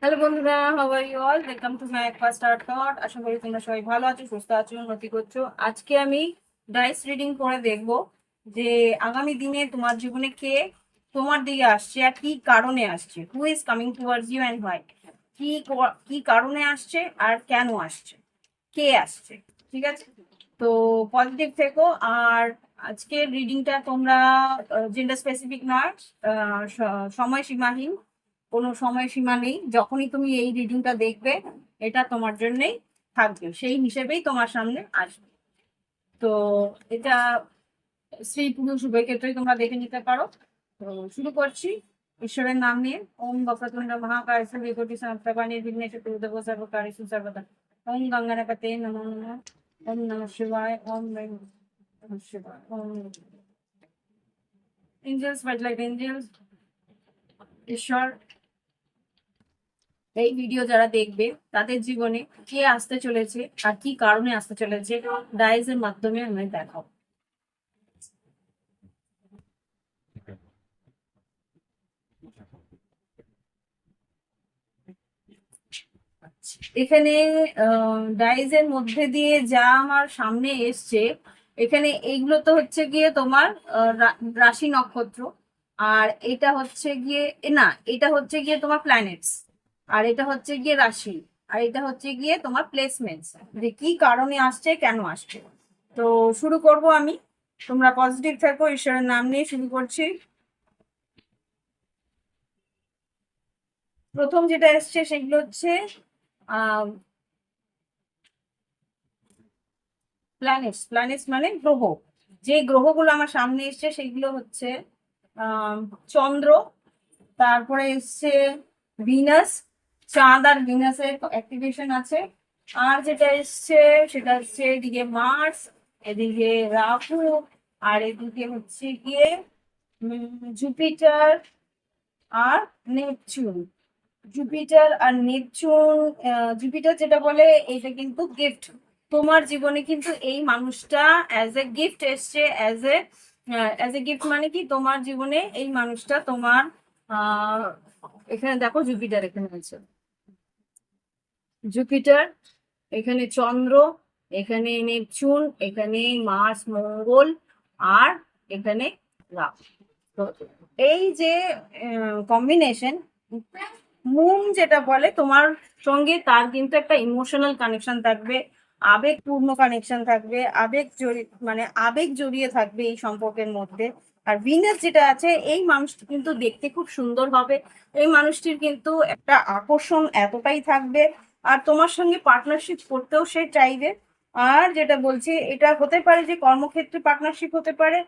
Hello বন্ধুরা, how are you all? Welcome to my first art thought. আশা করি তোমরা সবাই ভালো আছো, সুস্থ আছো, উন্নতি করছো। আজকে আমি ডাইস রিডিং করে দেখব যে আগামী দিনে তোমার জীবনে কে তোমার দিকে আসছে আর কি কারণে আসছে। Who is coming towards you and why. কি কারণে আসছে আর কেন আসছে, কে আসছে। ঠিক আছে, তো পজিটিভ থেকো। আর আজকের রিডিংটা তোমরা জেন্ডার স্পেসিফিক নয়, সময়সীমাহীন, কোনো সময়সীমা নেই। যখনই তুমি এই রিডিংটা দেখবে এটা তোমার জন্যই থাকবে, সেই হিসেবেই তোমার সামনে আসবে। তো এটা স্ত্রী পুরুষ উভয় ক্ষেত্রেই তোমরা দেখে নিতে পারো। তো শুরু করছি ঈশ্বরের নাম নিয়ে। ওম বক্রতুণ্ড মহাকায় সূর্যকোটি সমপ্রভা নির্বিঘ্নেষু কুরুদেব সর্বকার্যেষু সর্বদা। ওম গঙ্গানাপতে নমো নমঃ। ওম নমঃ শিবায়। ওম নমঃ শিবায়। ওম এঞ্জেলস, ফাইট লাইক এঞ্জেলস। ঈশ্বর, এই ভিডিও যারা দেখবে তাদের জীবনে কে আসতে চলেছে আর কি কারণে আসতে চলেছে ডাইজের মাধ্যমে আমি দেখাবো। এখানে ডাইজের মধ্যে দিয়ে যা আমার সামনে এসছে, এখানে এইগুলো তো হচ্ছে গিয়ে তোমার রাশি নক্ষত্র। আর এটা হচ্ছে গিয়ে না, এটা হচ্ছে গিয়ে তোমার প্ল্যানেটস। আর এটা হচ্ছে গিয়ে রাশি। আর এটা হচ্ছে গিয়ে তোমার প্লেসমেন্টস, যে কি কারণে আসছে, কেন আসছে। তো শুরু করব আমি। তোমরা পজিটিভ থাকো, ঈশ্বরের নাম নিয়ে শুরু করছি। প্রথম যেটা এসছে সেগুলো হচ্ছে আহ প্ল্যানেটস। প্ল্যানেটস মানে গ্রহ। যে গ্রহগুলো আমার সামনে এসছে সেগুলো হচ্ছে আহ চন্দ্র, তারপরে এসছে ভিনাস। চাঁদ আর ভিনাসের অ্যাক্টিভেশন আছে। আর যেটা এসছে সেটা হচ্ছে এদিকে মার্স, এদিকে রাহু, আর এদিকে হচ্ছে গিয়ে জুপিটার আর নেপচুন। জুপিটার আর নেপচুন, জুপিটার যেটা বলে এটা কিন্তু গিফট। তোমার জীবনে কিন্তু এই মানুষটা অ্যাজ এ গিফট এসছে। অ্যাজ এ গিফট মানে কি, তোমার জীবনে এই মানুষটা তোমার আহ এখানে দেখো জুপিটার এখানে আছে, জুপিটার, এখানে চন্দ্র, এখানে নেপচুন, এখানে মার্স মঙ্গল, আর এখানে রাহু। তো এই যে কম্বিনেশন, মুন যেটা বলে তোমার সঙ্গে তার কিন্তু একটা ইমোশনাল কানেকশন থাকবে, আবেগপূর্ণ কানেকশন থাকবে, আবেগ জড়িয়ে থাকবে এই সম্পর্কের মধ্যে। আর ভিনাস যেটা আছে, এই মানুষটি কিন্তু দেখতে খুব সুন্দর হবে। এই মানুষটির কিন্তু একটা আকর্ষণ এতটাই থাকবে, আর তোমার সঙ্গে পার্টনারশিপ করতেও সে চাইবে। আর যেটা বলছি, এটা হতে পারে যে কর্মক্ষেত্রে পার্টনারশিপ হতে পারে,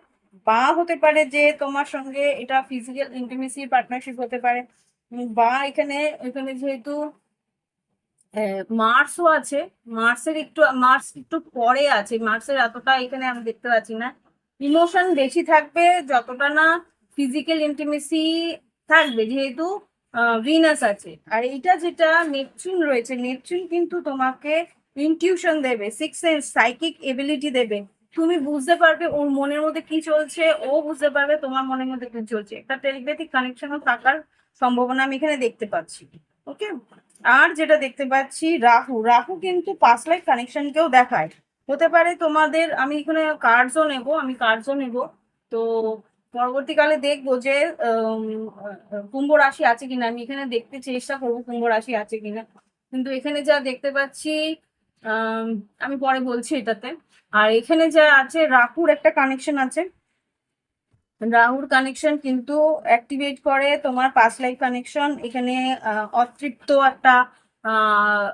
বা হতে পারে যে তোমার সঙ্গে এটা ফিজিক্যাল ইন্টিমেসির পার্টনারশিপ হতে পারে। বা এখানে এখানে যেহেতু মার্সও আছে, মার্স একটু পরে আছে, মার্সের এতটা এখানে আমি দেখতে পাচ্ছি না। ইমোশন বেশি থাকবে, যতটা না ফিজিক্যাল ইন্টিমেসি থাকবে, যেহেতু ভিনাস আছে। আর এইটা যেটা নেপচুন রয়েছে, নেপচুন কিন্তু তোমাকে ইনটিউশন দেবে, সিক্স সেন্স, সাইকিক এবিলিটি দেবে। তুমি বুঝতে পারবে ওর মনের মধ্যে কি চলছে, ও বুঝতে পারবে তোমার মনের মধ্যে কি চলছে। একটা টেলিপ্যাথিক কানেকশনও থাকার সম্ভাবনা আমি এখানে দেখতে পাচ্ছি। ওকে। আর যেটা দেখতে পাচ্ছি, রাহু, রাহু কিন্তু পাস্ট লাইফ কানেকশনকেও দেখায়। হতে পারে তোমাদের, আমি এখানে কার্ডসও নেবো। তো পরবর্তীকালে দেখবো যে কুম্ভ রাশি আছে কিনা, আমি এখানে দেখতে চেষ্টা করবো কুম্ভ রাশি আছে কিনা। কিন্তু এখানে যা দেখতে পাচ্ছি, আহ আমি পরে বলছি এটাতে। আর এখানে যা আছে, রাহুর একটা কানেকশন আছে। রাহুর কানেকশন কিন্তু অ্যাক্টিভেট করে তোমার পাস্ট লাইফ কানেকশন। এখানে অতৃপ্ত একটা আহ,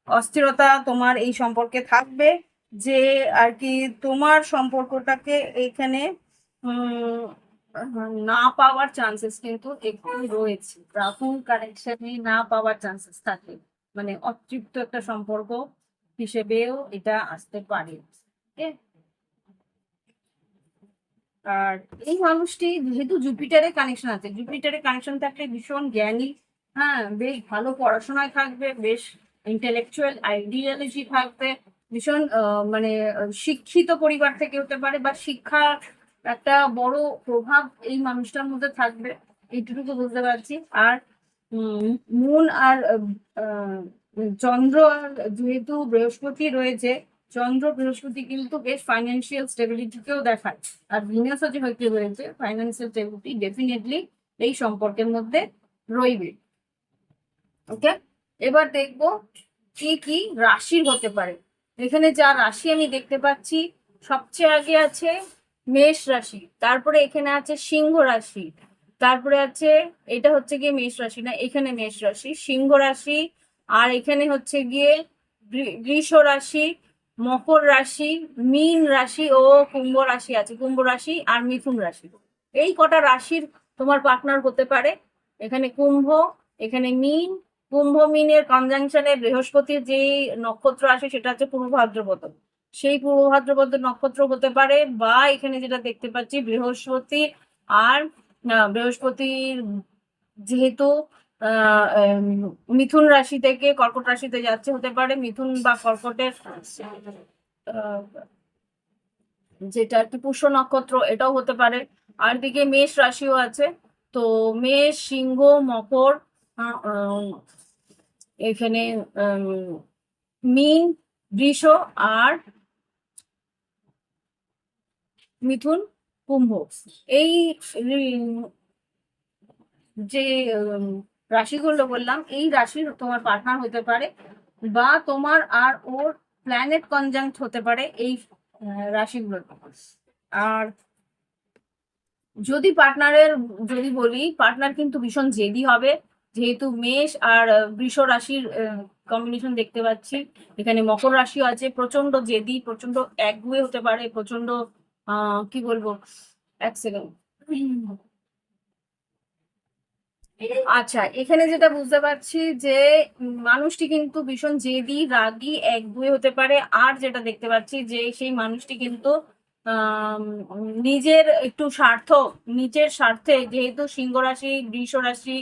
অস্থিরতা তোমার এই সম্পর্কে থাকবে, যে আর কি তোমার সম্পর্কটাকে এখানে উম না পাওয়ার চান্সেস কিন্তু একটু রয়েছে। রাহুর কানেকশনে না পাওয়ার চান্সেস থাকে, মানে অতৃপ্ত একটা সম্পর্ক হিসেবেও এটা আসতে পারে। আর এই মানুষটি যেহেতু জুপিটারের কানেকশন আছে, জুপিটারের কানেকশন থাকলে ভীষণ জ্ঞানী, হ্যাঁ, বেশ ভালো পড়াশোনায় থাকবে, বেশ ইন্টেলেকচুয়াল আইডিয়ালজি থাকবে, ভীষণ মানে শিক্ষিত পরিবার থেকে হতে পারে, বা শিক্ষার একটা বড় প্রভাব এই মানুষটার মধ্যে থাকবে, এইটুকু বুঝতে পারছি। আর মুন আর চন্দ্র আর যেহেতু বৃহস্পতি রয়েছে, চন্দ্র বৃহস্পতি কিন্তু বেশ ফাইন্যান্সিয়াল স্টেবিলিটিকেও দেখায়, আর ভিনাসও যে হইতে রয়েছে ফাইন্যান্সিয়াল স্টেবিলিটি ডেফিনেটলি এই সম্পর্কের মধ্যে রইবে। ওকে, এবার দেখবো কি কি রাশির হতে পারে। এখানে যা রাশি আমি দেখতে পাচ্ছি, সবচেয়ে আগে আছে মেষ রাশি, তারপরে এখানে আছে সিংহ রাশি, তারপরে আছে এটা হচ্ছে গিয়ে মেষ রাশি না, এখানে মেষ রাশি, সিংহ রাশি, আর এখানে হচ্ছে গিয়ে বৃষ রাশি, মকর রাশি, মীন রাশি ও কুম্ভ রাশি আছে, কুম্ভ রাশি আর মিথুন রাশি। এই কটা রাশির তোমার পার্টনার হতে পারে। এখানে কুম্ভ, এখানে মীন, কুম্ভ মিনের কনজাংশনে বৃহস্পতির যে নক্ষত্র আসে সেটা হচ্ছে পূর্ব ভাদ্রপদ, সেই পূর্ব ভাদ্রপদ নক্ষত্র হতে পারে, বা এখানে যেটা দেখতে পাচ্ছি বৃহস্পতি আর বৃহস্পতির যেহেতু মিথুন রাশি থেকে কর্কট রাশিতে যাচ্ছে, হতে পারে মিথুন বা কর্কটের যেটা একটি পুষ্য নক্ষত্র, এটাও হতে পারে। আর দিকে মেষ রাশিও আছে, তো মেষ, সিংহ, মকর, এখানে মীন, বৃষ আর মিথুন, কুম্ভ, এই যে রাশিগুলো বললাম, এই রাশির তোমার পার্টনার হতে পারে, বা তোমার আর ওর প্ল্যানেট কনজাংক্ট হতে পারে এই রাশিগুলো। আর যদি পার্টনারের যদি বলি, পার্টনার কিন্তু ভীষণ জেদি হবে, যেহেতু মেষ আর বৃষ রাশির কম্বিনেশন দেখতে পাচ্ছি, এখানে মকর রাশিও আছে, প্রচন্ড জেদি, প্রচন্ড একগুয়ে হতে পারে, প্রচন্ড কি বলবো, এক সেকেন্ড। আচ্ছা, এখানে যেটা বুঝতে পারছি যে মানুষটি কিন্তু ভীষণ জেদি, রাগী, একগুঁয়ে হতে পারে। আর যেটা দেখতে পাচ্ছি যে সেই মানুষটি কিন্তু নিজের একটু স্বার্থ, নিজের স্বার্থে, যেহেতু সিংহ রাশি, বৃষ রাশি,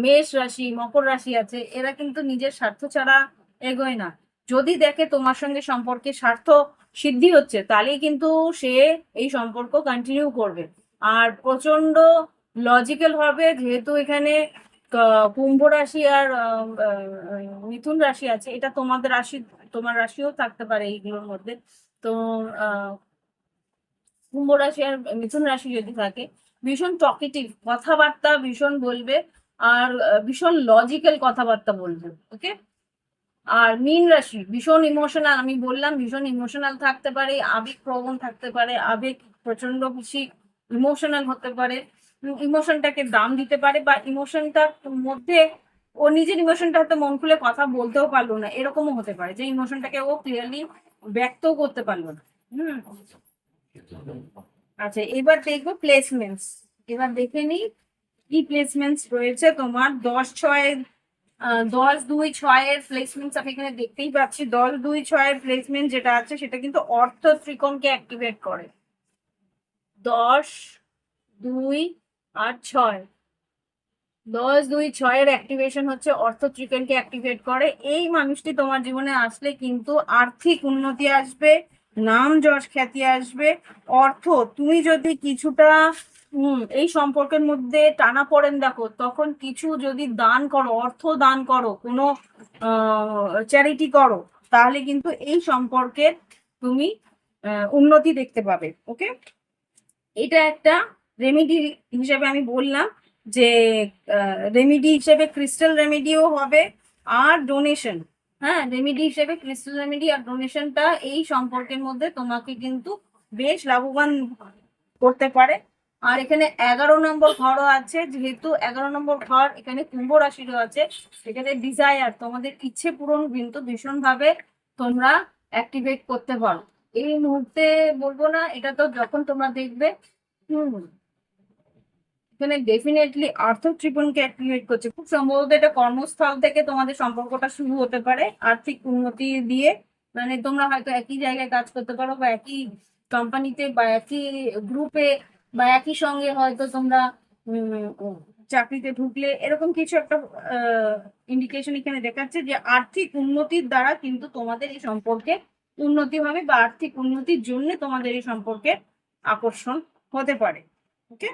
মেষ রাশি, মকর রাশি আছে, এরা কিন্তু নিজের স্বার্থ ছাড়া এগোয় না। যদি দেখে তোমার সঙ্গে সম্পর্কে স্বার্থ সিদ্ধি হচ্ছে, তাহলেই কিন্তু সে এই সম্পর্ক কন্টিনিউ করবে। আর প্রচন্ড লজিক্যাল হবে, যেহেতু এখানে কুম্ভ রাশি আর মিথুন রাশি আছে, এটা তোমাদের রাশি, তোমার রাশিও থাকতে পারে এইগুলোর মধ্যে। তো কুম্ভ রাশি আর মিথুন রাশি যদি থাকে, ভীষণ টকেটিভ, কথাবার্তা ভীষণ বলবে, আর ভীষণ লজিক্যাল কথাবার্তা বলবে। ওকে, আর মীন রাশি ভীষণ ইমোশনাল, আমি বললাম ভীষণ ইমোশনাল থাকতে পারে, আবেগ প্রবণ থাকতে পারে, আবেগ প্রচন্ড বেশি ইমোশনাল হতে পারে, ইমোশনটাকে দাম দিতে পারে, বা ইমোশনটার মধ্যে ও নিজের ইমোশনটা হয়তো মন খুলে কথা বলতেও পারলো না, এরকমও হতে পারে যে ইমোশনটাকে ও ক্লিয়ারলি ব্যক্তও করতে পারলো না। আচ্ছা, এবার দেখবো প্লেসমেন্টস। এবার দেখে নিই কি প্লেসমেন্টস রয়েছে তোমার 10-6, 10-2-6 প্লেসমেন্টস আমি এখানে দেখতেই পাচ্ছি। 10-2-6 প্লেসমেন্ট যেটা আছে সেটা কিন্তু অর্থ ত্রিকোণকে অ্যাক্টিভেট করে। 10-2-6, 10-2-6 অ্যাক্টিভেশন হচ্ছে অর্থ ত্রিকোণকে অ্যাক্টিভেট করে। এই মানুষটি তোমার জীবনে আসলে কিন্তু আর্থিক উন্নতি আসবে, নাম যশ খ্যাতি আসবে, অর্থ, তুমি যদি কিছুটা এই সম্পর্কের মধ্যে টানাপোড়েন দেখো, তখন কিছু যদি দান করো, অর্থ দান করো, কোনো চ্যারিটি করো, তাহলে কিন্তু এই সম্পর্কের তুমি উন্নতি দেখতে পাবে। ওকে, এটা একটা রেমেডি হিসেবে আমি বললাম, যে রেমেডি হিসেবে ক্রিস্টাল রেমেডিও হবে, আর ডোনেশন। হ্যাঁ, রেমেডি হিসেবে ক্রিস্টাল রেমেডি আর ডোনেশনটা এই সম্পর্কের মধ্যে তোমাকে কিন্তু বেশ লাভবান করতে পারে। আর এখানে 11 নম্বর ঘরও আছে, যেহেতু 11 নম্বর ঘর এখানে কুম্ভ রাশিরও আছে, এখানে ডিজায়ার, তোমাদের ইচ্ছে পূরণ কিন্তু ভীষণভাবে তোমরা অ্যাক্টিভেট করতে পারো। এই মুহূর্তে বলবো না, এটা তো যখন তোমরা দেখবে। এখানে ডেফিনেটলি আর্থিক ত্রিকোণকে অ্যাক্টিভেট করছে, খুব সম্ভবত এটা কর্মস্থল থেকে তোমাদের সম্পর্কটা শুরু হতে পারে আর্থিক উন্নতি দিয়ে। মানে তোমরা হয়তো একই জায়গায় কাজ করতে পারো, বা একই কোম্পানিতে, বা একই গ্রুপে, বা একই সঙ্গে হয়তো তোমরা চাকরিতে ঢুকলে, এরকম কিছু একটা ইন্ডিকেশন এখানে দেখাচ্ছে যে আর্থিক উন্নতির দ্বারা কিন্তু তোমাদের এই সম্পর্কে উন্নতি হবে, বা আর্থিক উন্নতির জন্য তোমাদের এই সম্পর্কে আকর্ষণ হতে পারে। ওকে,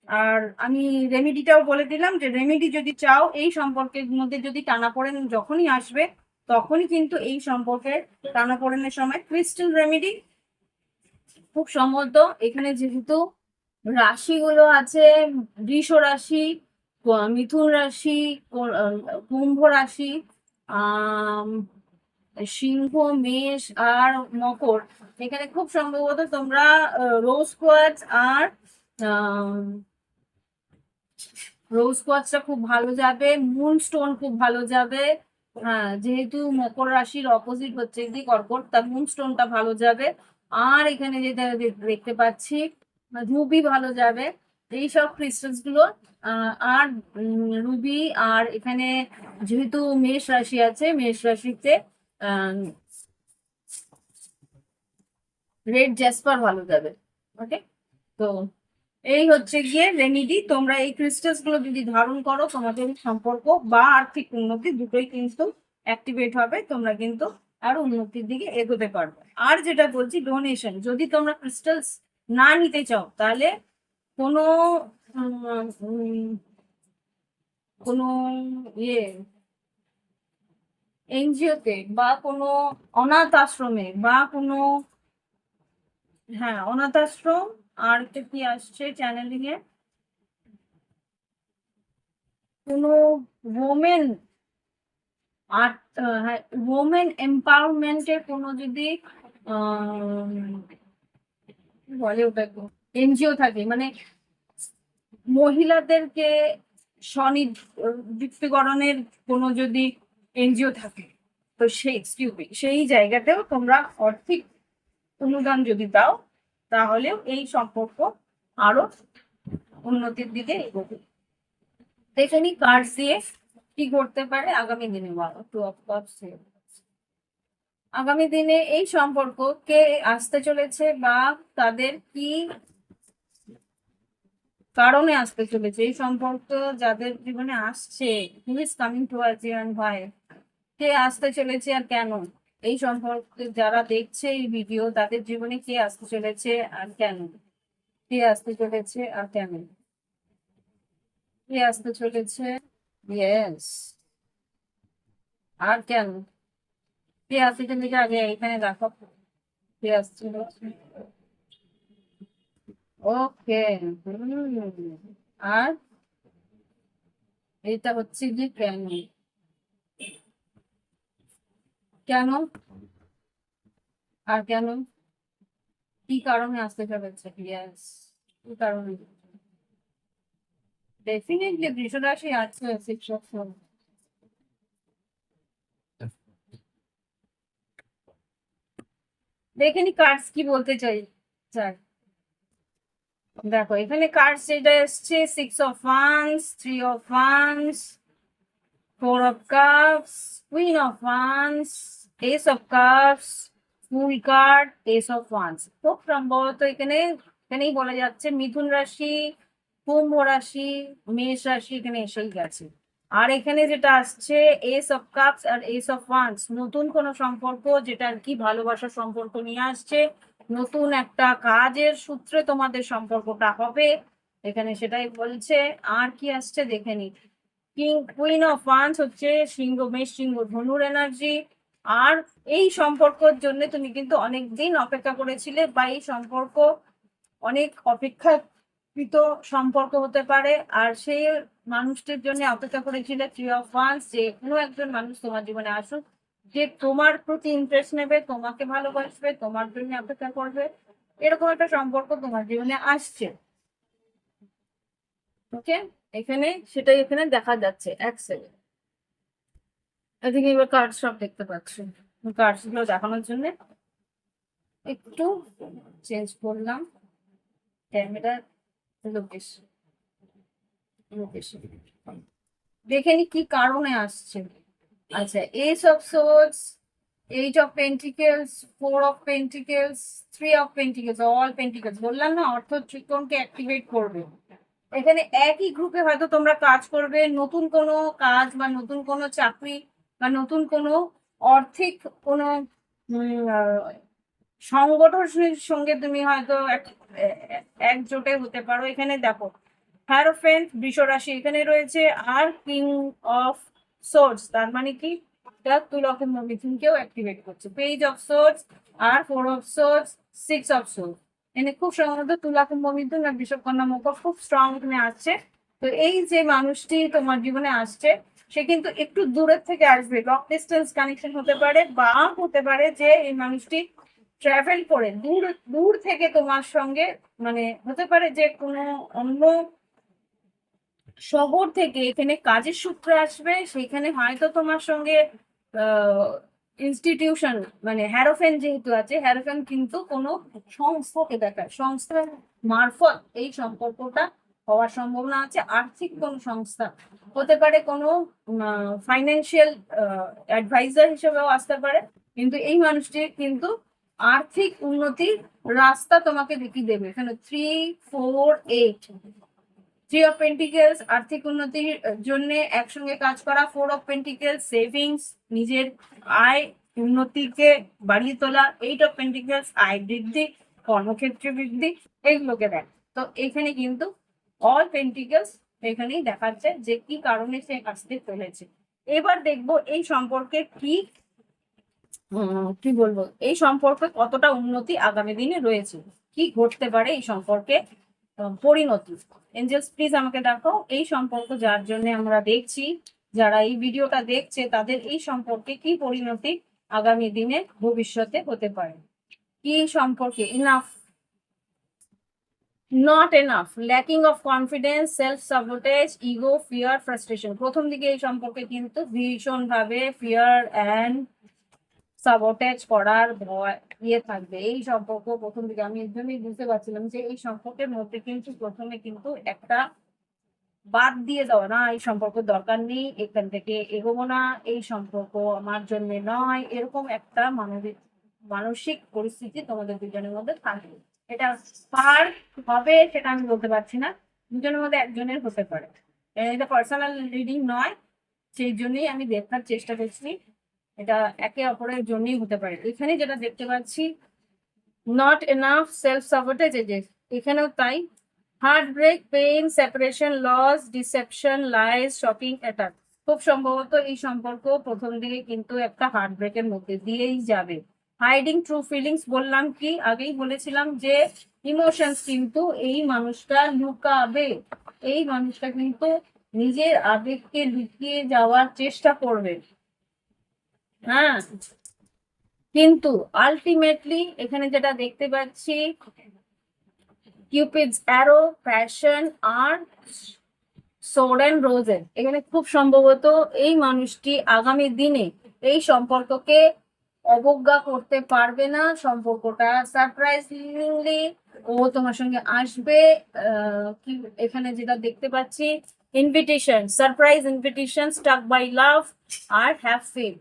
আর আমি রেমেডিটাও বলে দিলাম যে রেমেডি যদি চাও এই সম্পর্কের মধ্যে যদি টানাপোড়েন যখনই আসবে তখনই কিন্তু এই সম্পর্কের টানাপোড়েনের সময় ক্রিস্টাল রেমেডি খুব সম্ভবত এখানে যেহেতু রাশিগুলো আছে বৃষ রাশি, মিথুন রাশি, কুম্ভ রাশি, আহ সিংহ, মেষ আর মকর, এখানে খুব সম্ভবত তোমরা রোজ কোয়ার্টজ আর রোজ কোয়ার্টজটা খুব ভালো যাবে, মুন স্টোন খুব ভালো যাবে। হ্যাঁ, যেহেতু মকর রাশির অপোজিট হচ্ছে কি কর্কট, তা মুন স্টোনটা ভালো যাবে। আর এখানে যেটা দেখতে পাচ্ছি রুবি ভালো যাবে। এইসব ক্রিস্টালস গুলো আর রুবি, আর এখানে যেহেতু মেষ রাশি আছে, মেষ রাশিতে রেড জ্যাসপার ভালো যাবে। ওকে, তো এই হচ্ছে গিয়ে রেমিডি। তোমরা এই ক্রিস্টালস গুলো যদি ধারণ করো তোমাদের সম্পর্ক বা আর্থিক উন্নতি দুটোই কিন্তু অ্যাক্টিভেট হবে, তোমরা কিন্তু আরো উন্নতির দিকে এগোতে পারবে। আর যেটা বলছি ডোনেশন, যদি তোমরা ক্রিস্টালস না নিতে চাও তাহলে কোনো কোনো ইয়ে এনজিওতে বা কোনো অনাথ আশ্রমে বা কোনো, হ্যাঁ অনাথ আশ্রম, আর একটা কি আসছে চ্যানেলিং এ, কোনো ওমেন আর হ্যাঁ ওমেন এম্পাওয়ারমেন্টের কোনো যদি বলে ওটাকে এনজিও থাকে, মানে মহিলাদেরকে স্বনিযুক্তিকরণের কোনো যদি এনজিও থাকে, তো সেই জায়গাতেও তোমরা আর্থিক অনুদান যদি দাও তাহলেও এই সম্পর্ক আরো উন্নতির দিকে এগোবে। দেখে নি কার্ড দিয়ে কি করতে পারে আগামী দিনে। টু অফ কাপস, আগামী দিনে এই সম্পর্ক কে আসতে চলেছে বা তাদের কি কারণে আসতে চলেছে, এই সম্পর্ক যাদের জীবনে আসছে, who is coming towards you and why, কে আসতে চলেছে আর কেন, এই সম্পর্কে যারা দেখছে এই ভিডিও তাদের জীবনে কে আসতে চলেছে আর কেন, কে আসতে চলেছে আর কেন, কে আসতে চলেছে, ইয়েস, আর কেন, কে আসতে চলেছে আগে এখানে দেখো কে আসছে। ওকে, আর এটা হচ্ছে যে কেন, কেন আর কেন, কি কারণে আসতে চলেছে, ইয়েস, কি কারণে, ডেফিনেটলি বৃষ রাশি আছে শিক্ষক। দেখে নি কার্ডস কি বলতে চাই চাই। দেখো এখানে কার্ডস যেটা এসছে, 6 of Wands, 3 of Wands, 4 of Cups, Queen of Wands, Ace of Cups, fool card, Ace of Wands। খুব সম্ভবত এখানেই বলা যাচ্ছে মিথুন রাশি, কুম্ভ রাশি, মেষ রাশি এখানে এসেই গেছে। আর এখানে যেটা আসছে Ace of Cups R Ace of Wands, নতুন কোনো সম্পর্ক যেটা আর কি ভালোবাসার সম্পর্ক নিয়ে আসছে, নতুন একটা কাজের সূত্রে তোমাদের সম্পর্কটা হবে, এখানে সেটাই বলছে। আর কি আসছে দেখে নি, কুইন অফ ওয়ান্স হচ্ছে সিংহ, মেষ সিংহ ধনুর এনার্জি। আর এই সম্পর্কের জন্য তুমি কিন্তু অনেক দিন অপেক্ষা করেছিলে, বা এই সম্পর্ক অনেক অপেক্ষাকৃত সম্পর্ক হতে পারে, আর সেই মানুষটির জন্য অপেক্ষা করেছিলে 3 of Wands, যে কোনো একজন মানুষ তোমার জীবনে আসুক, যে তোমার প্রতি ইন্টারেস্ট নেবে, তোমাকে ভালোবাসবে, তোমার জন্য অপেক্ষা করবে, এরকম একটা সম্পর্ক তোমার জীবনে আসছে। ওকে, এখানে সেটাই এখানে দেখা যাচ্ছে। এক সেকেন্ড, এদিকে এবার কার্ড সব দেখতে পাচ্ছি, কার্ডস গুলো দেখানোর জন্য একটু চেঞ্জ করলাম ক্যামেরা লোকেশন। দেখে নি কি কারণে আসছে। আচ্ছা, Ace of Swords, 8 of Pentacles, 4 of Pentacles, 3 of Pentacles, all pentacles, বললাম না অর্থ ত্রিকোণকে অ্যাক্টিভেট করবে। এখানে একই গ্রুপে হয়তো তোমরা কাজ করবে, নতুন কোনো কাজ বা নতুন কোনো চাকরি বা নতুন কোনো আর্থিক কোনো সংগঠনের সঙ্গে তুমি হয়তো একজোটে হতে পারো। এখানে দেখো হ্যারোফেন্ট বৃষ রাশি এখানে রয়েছে, আর কিং অফ সোর্স, তার মানে কি এটা তুলা কুম্ভ মিথুনকেও অ্যাক্টিভেট করছে। পেজ অফ সোর্স আর 4 অফ সোর্স, 6 অফ সোর্স, এখানে খুব সম্ভবত তুলা কুম্ভ মিথুন আর বৃষকন্যা মকর খুব স্ট্রং এখানে আসছে। তো এই যে মানুষটি তোমার জীবনে আসছে, সে কিন্তু একটু দূরের থেকে আসবে, লং ডিস্টেন্স কানেকশন হতে পারে, বা হতে পারে যে এই মানুষটি ট্রাভেল করে দূর দূর থেকে তোমার সঙ্গে, মানে হতে পারে যে কোনো অন্য শহর থেকে এখানে কাজের সূত্রে আসবে, সেখানে হয়তো তোমার সঙ্গে ইনস্টিটিউশন, মানে হ্যারোফেন যেহেতু আছে, হ্যারোফেন কিন্তু কোনো সংস্থাকে দেখায়, সংস্থার মারফত এই সম্পর্কটা হওয়ার সম্ভাবনা আছে। আর্থিক কোনো সংস্থা হতে পারে, কোনো ফাইন্যান্সিয়াল অ্যাডভাইজার হিসেবেও আসতে পারে, কিন্তু এই মানুষটি কিন্তু আর্থিক উন্নতির রাস্তা তোমাকে দেখিয়ে দেবে। এখানে 3, 4, 8, 3 অফ পেন্টিকেলস আর্থিক উন্নতির জন্য একসঙ্গে কাজ করা, 4 অফ পেন্টিকেলস সেভিংস, নিজের আয় উন্নতিকে বাড়িয়ে তোলা, 8 অফ পেন্টিকেলস আয় বৃদ্ধি, কর্মক্ষেত্রে বৃদ্ধি, এইগুলোকে দেয়। তো এখানে কিন্তু অল পেন্টিকেলস এখানেই দেখাচ্ছে যে কি কারণে সে আসতে চলেছে। এবার দেখবো এই সম্পর্কে কি বলবো, এই সম্পর্কে কতটা উন্নতি আগামী দিনে রয়েছে, কি ঘটতে পারে এই সম্পর্কে পরিণতি। এঞ্জেলস প্লিজ আমাকে দেখো এই সম্পর্ক যার জন্য আমরা দেখছি, যারা এই ভিডিওটা দেখছে, তাদের এই সম্পর্কে কি পরিণতি আগামী দিনে ভবিষ্যতে হতে পারে। কি সম্পর্কে? Enough, not enough, lacking of confidence, self sabotage, ego, fear, frustration. প্রথম দিকে এই সম্পর্কে কিন্তু ভীষণ ভাবে ফিয়ার অ্যান্ড সাবোটেজ করার ভয় থাকবে। এই সম্পর্ক প্রথম দিকে আমি একদমই বুঝতে পারছিলাম যে এই সম্পর্কের মধ্যে কিন্তু প্রথমে কিন্তু একটা বাদ দিয়ে দেওয়া, না এই সম্পর্ক দরকার নেই, এখান থেকে এগোবো না, এই সম্পর্ক আমার জন্য নয়, এরকম একটা মানসিক পরিস্থিতি তোমাদের দুজনের মধ্যে থাকবে। এটা কার হবে সেটা আমি বলতে পারছি না, দুজনের মধ্যে একজনের হতে পারে। এটা পার্সোনাল রিডিং নয়, সেই জন্যই আমি দেখার চেষ্টা করছি, এটা একে অপরের জন্যই হতে পারে। এখানে যেটা দেখতে পাচ্ছি, নট এনাফ, সেলফ সাবোটেজ, এখানেও তাই, heart break, pain, separation, loss, deception, lies, shocking attack. খুব সম্ভবত এই সম্পর্ক প্রথম দিকে কিন্তু একটা হার্ট ব্রেকের মধ্যে দিয়েই যাবে। হাইডিং ট্রু ফিলিংস, বললাম কি আগেই বলেছিলাম যে ইমোশনস কিন্তু এই মানুষটা লুকাবে, এই মানুষটা কিন্তু নিজের আবেগকে লুকিয়ে যাওয়ার চেষ্টা করবে। হ্যাঁ, কিন্তু আলটিমেটলি এখানে যেটা দেখতে পাচ্ছি, কিউপিডস অ্যারো, প্যাশন আর সোড অ্যান্ড রোজেন, এখানে খুব সম্ভবত এই মানুষটি আগামী দিনে এই সম্পর্ককে অবজ্ঞা করতে পারবে না, সম্পর্কটা সারপ্রাইজিংলি ও তোমার সঙ্গে আসবে। কি এখানে যেটা দেখতে পাচ্ছি, invitation, surprise invitation, stuck by love আর হ্যাভ ফেথ।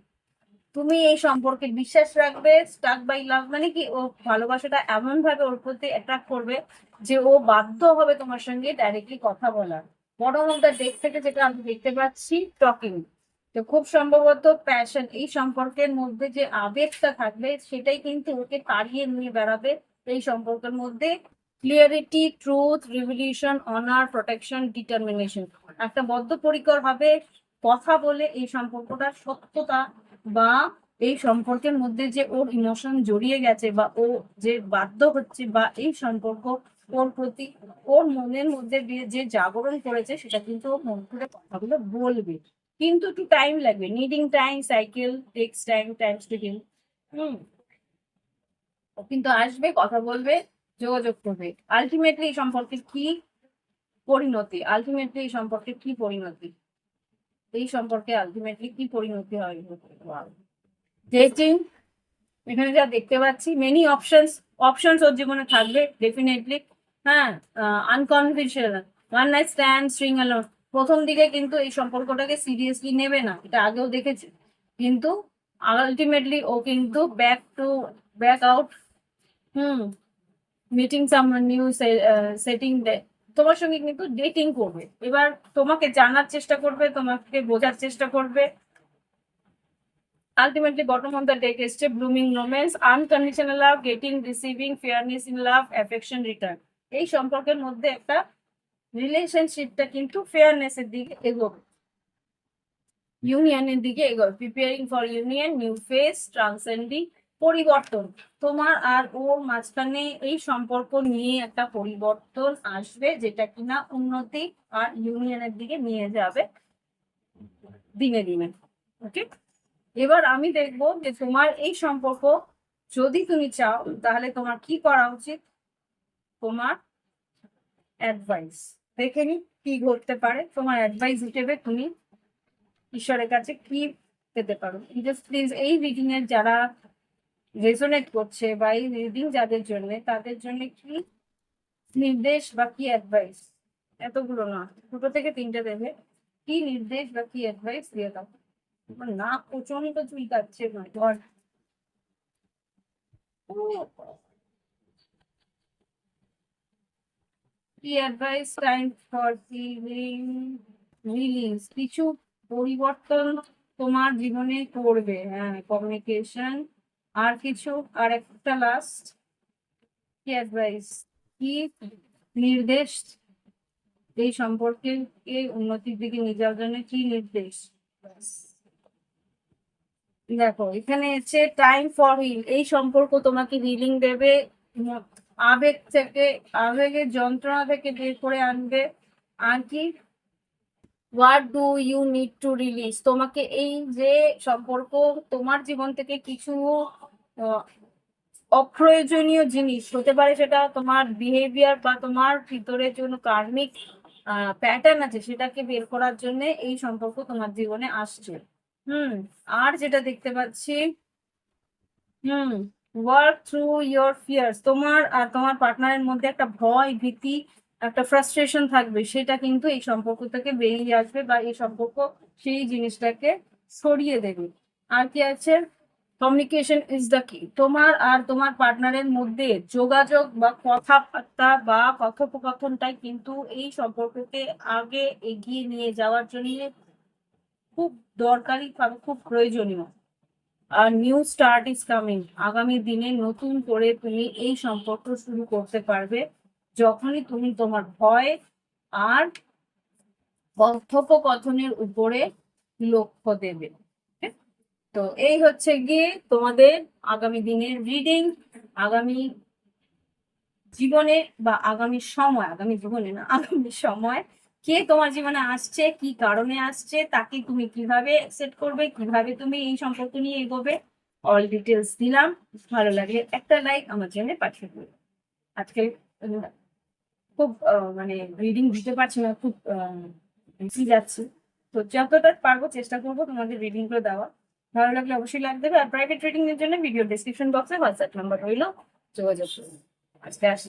তুমি এই সম্পর্কে বিশ্বাস রাখবে। স্টাক বাই লাভ মানে কি, ও ভালোবাসাটা এমন ভাবে ওর প্রতি অ্যাট্রাক্ট করবে যে ও বাধ্য হবে তোমার সঙ্গে ডাইরেক্টলি কথা বলার। বটম অফ দ্য ডেক থেকে যেটা আমি দেখতে পাচ্ছি, টকিং। তো খুব সম্ভবত প্যাশন, এই সম্পর্কের মধ্যে যে আবেগটা থাকবে সেটাই কিন্তু ওকে তাড়িয়ে নিয়ে বেড়াবে এই সম্পর্কের মধ্যে। Clarity, truth, revolution, honour, protection, determination. একটা বদ্ধপরিকর ভাবে কথা বলে এই সম্পর্কটার সত্যতা, বা এই সম্পর্কের মধ্যে যে ওর ইমোশন জড়িয়ে গেছে, বা ও যে বাধ্য হচ্ছে, বা এই সম্পর্ক ওর প্রতি ওর মনের মধ্যে যে জাগরণ করেছে, সেটা কিন্তু ও মন করে কথাগুলো বলবে, কিন্তু একটু টাইম লাগবে। Needing time, cycle takes time, times to heal. ও কিন্তু আসবে, কথা বলবে, যোগাযোগ করবে। আলটিমেটলি এই সম্পর্কের কি পরিণতি, আলটিমেটলি এই সম্পর্কের কি পরিণতি, এই সম্পর্কে আলটিমেটলি কি পরিণতি হয়। ডেটিং, এখানে যা দেখতে পাচ্ছি, মেনি অপশনস ওর জীবনে থাকবে ডেফিনেটলি। হ্যাঁ, unconventional, one night stand, string alone. প্রথম দিকে কিন্তু এই সম্পর্কটাকে সিরিয়াসলি নেবে না, এটা আগেও দেখেছি, কিন্তু আলটিমেটলি ও কিন্তু back out, meeting someone new, setting তোমার সঙ্গে কিন্তু ডেটিং করবে। এবার তোমাকে জানার চেষ্টা করবে, তোমাকে বোঝার চেষ্টা করবে। Ultimately, bottom of the deck is blooming romance, unconditional love, getting, receiving, fairness in love, affection, return. এই সম্পর্কের মধ্যে একটা রিলেশনশিপটা কিন্তু ফেয়ারনেস এর দিকে এগোবে, ইউনিয়নের দিকে এগোবে। Preparing for union, new face, transcending, পরিবর্তন। তোমার আর ওর মাঝখানে এই সম্পর্ক নিয়ে একটা পরিবর্তন আসবে, যেটা কিনা উন্নতি আর ইউনিয়নের দিকে নিয়ে যাবে দিনে দিনে। ওকে, এবার আমি দেখবো যে তোমার এই সম্পর্ক যদি তুমি চাও তাহলে তোমার কি করা উচিত। তোমার অ্যাডভাইস দেখে নি কি ঘটতে পারে, তোমার অ্যাডভাইস হিসেবে তুমি ঈশ্বরের কাছে কি পেতে পারো। প্লিজ এই রিডিং এর যারা রেজোনেট করছে বা এই রিডিং যাদের জন্য, তাদের জন্য কি নির্দেশ বা কি অ্যাডভাইস, এতগুলো না, দুটো থেকে তিনটে দেবে, কি নির্দেশ বা কি অ্যাডভাইস দিয়ে দাও। আমার না প্রচন্ড চুলকাচ্ছে, my God। কি advice, time for healing, release, কিছু পরিবর্তন তোমার জীবনে করবে। হ্যাঁ, কমিউনিকেশন, আর কিছু, আর একটা লাস্ট কি অ্যাডভাইস, কি নির্দেশ এই সম্পর্কে উন্নতির দিকে নিয়ে যাওয়ার জন্য কি নির্দেশ। দেখো এখানে হচ্ছে টাইম ফর হিল, এই সম্পর্ক তোমাকে হিলিং দেবে, আবেগ থেকে, আবেগের যন্ত্রণা থেকে বের করে আনবে। আর কি, what do you need to release, তোমাকে এই যে সম্পর্ক তোমার জীবন থেকে কিছু আহ, অপ্রয়োজনীয় জিনিস হতে পারে, সেটা তোমার বিহেভিয়ার বা তোমার ভিতরে জন্য কার্মিক প্যাটার্ন আছে, সেটাকে বের করার জন্য এই সম্পর্ক তোমার জীবনে আসছে। আর যেটা দেখতে পাচ্ছি, হুম, ওয়ার্ক থ্রু ইয়োর ফিয়ার্স, তোমার আর তোমার পার্টনারের মধ্যে একটা ভয়, ভীতি, একটা ফ্রাস্ট্রেশন থাকবে, সেটা কিন্তু এই সম্পর্ক থেকে বেরিয়ে আসবে বা এই সম্পর্ক সেই জিনিসটাকে সরিয়ে দেবে। আর কি আছে, কমিউনিকেশন ইজ দ্য কি, তোমার আর তোমার পার্টনারের মধ্যে যোগাযোগ বা কথাবার্তা বা কথোপকথনটাই কিন্তু এই সম্পর্ককে আগে এগিয়ে নিয়ে যাওয়ার জন্য খুব দরকারি, খুব প্রয়োজনীয়। আর নিউ স্টার্ট ইজ কামিং, আগামী দিনে নতুন করে তুমি এই সম্পর্ক শুরু করতে পারবে যখনই তুমি তোমার ভয় আর কথোপকথনের উপরে লক্ষ্য দেবে। তো এই হচ্ছে গিয়ে তোমাদের আগামী দিনের রিডিং। আগামী জীবনে বা আগামী সময়, আগামী জীবনে না, আগামী সময় কে তোমার জীবনে আসছে, কি কারণে আসছে, তাকে তুমি কিভাবে অ্যাকসেপ্ট করবে, কিভাবে তুমি এই সম্পর্ক নিয়ে এগোবে, অল ডিটেলস দিলাম। ভালো লাগলে একটা লাইক আমার জন্য পাঠিয়ে দেবে। আজকে খুব মানে রিডিং দিতে পারছি না, খুব বিজি যাচ্ছি, তো যতটা পারবো চেষ্টা করবো তোমাদের রিডিং গুলো দেওয়া। ভালো লাগলে অবশ্যই লাইক দেবে, আর প্রাইভেট রিডিং এর জন্য ভিডিও ডেসক্রিপশন বক্সে হোয়াটসঅ্যাপ নাম্বার রইলো, যোগাযোগ করুন। আজকে আসি।